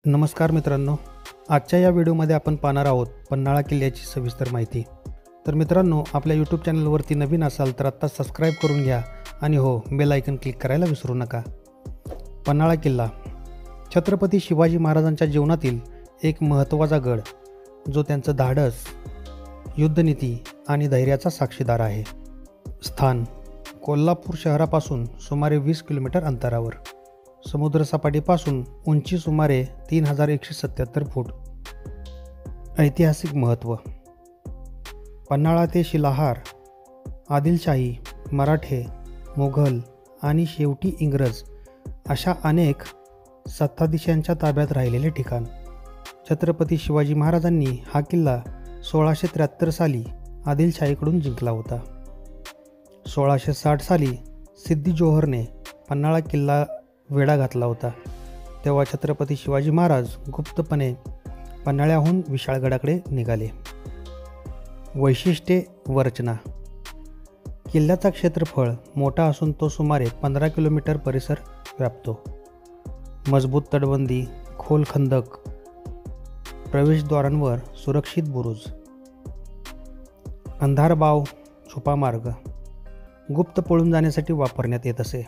नमस्कार मित्रांनो, आजच्या या व्हिडिओमध्ये आपण पाहणार आहोत पन्हाळा किल्ल्याची सविस्तर माहिती। तर मित्रांनो, आपल्या यूट्यूब चॅनलवरती नवीन असाल तर आत्ता सबस्क्राईब करून घ्या आणि हो, बेल आयकन क्लिक करायला विसरू नका। पन्हाळा किल्ला छत्रपती शिवाजी महाराजांच्या जीवनातील एक महत्त्वाचा गड, जो त्यांचं धाडस, युद्धनीती आणि धैर्याचा साक्षीदार आहे। स्थान कोल्हापूर शहरापासून सुमारे 20 किलोमीटर अंतरावर, समुद्रसपाटीपासून उंची सुमारे 3177 फूट। ऐतिहासिक महत्त्व पन्हाळा ते शिलाहार, आदिलशाही, मराठे, मुघल आणि शेवटी इंग्रज अशा अनेक सत्ताधीशांच्या ताब्यात राहिलेले ठिकाण। छत्रपती शिवाजी महाराजांनी हा किल्ला 1673 साली आदिलशाहीकडून जिंकला होता। 1660 साली सिद्दी जोहरने पन्हाळा किल्ला वेढा घातला होता, तेव्हा छत्रपती शिवाजी महाराज गुप्तपणे पन्हाळ्याहून विशाळगडाकडे निघाले। वैशिष्ट्ये व रचना किल्ल्याचा क्षेत्रफळ मोठा असून तो सुमारे 15 किलोमीटर परिसर व्यापतो। मजबूत तटबंदी, खोल खंदक, प्रवेशद्वारांवर सुरक्षित बुरुज। अंधार बाव, छुपा मार्ग गुप्त पळून जाण्यासाठी वापरण्यात येत असे।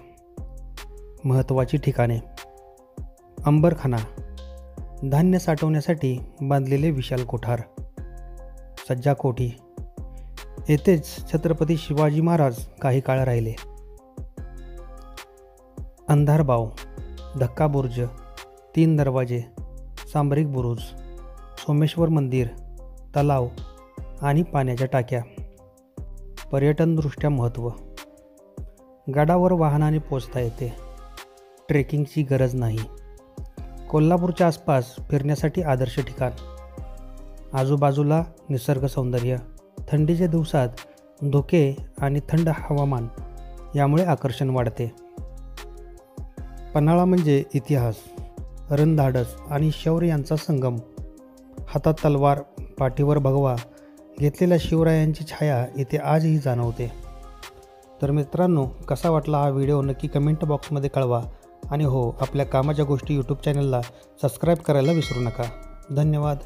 महत्त्वाची ठिकाणे अंबरखाना, धान्य साठवण्यासाठी बांधलेले विशाल कोठार। सज्जा कोठी, येथेच छत्रपती शिवाजी महाराज काही काळ राहिले। अंधार बाव, धक्का बुर्ज, 3 दरवाजे, सामरिक बुरुज, सोमेश्वर मंदिर, तलाव आणि पाण्याच्या टाक्या। पर्यटनदृष्ट्या महत्त्व गडावर वाहनाने पोहोचता येते, ट्रेकिंगची गरज नाही। कोल्हापूरच्या आसपास फिरण्यासाठी आदर्श ठिकाण। आजूबाजूला निसर्ग सौंदर्य, थंडीच्या दिवसात धुके आणि थंड हवामान यामुळे आकर्षण वाढते। पन्हाळा म्हणजे इतिहास, रणधाडस आणि शौर्य यांचा संगम। हातात तलवार, पाठीवर भगवा घेतलेल्या शिवरायांची छाया इथे आजही जाणवते। तर मित्रांनो, कसा वाटला हा व्हिडिओ नक्की कमेंट बॉक्समध्ये कळवा आणि हो, आपल्या कामाच्या गोष्टी यूट्यूब चॅनलला सबस्क्राईब करायला विसरू नका। धन्यवाद।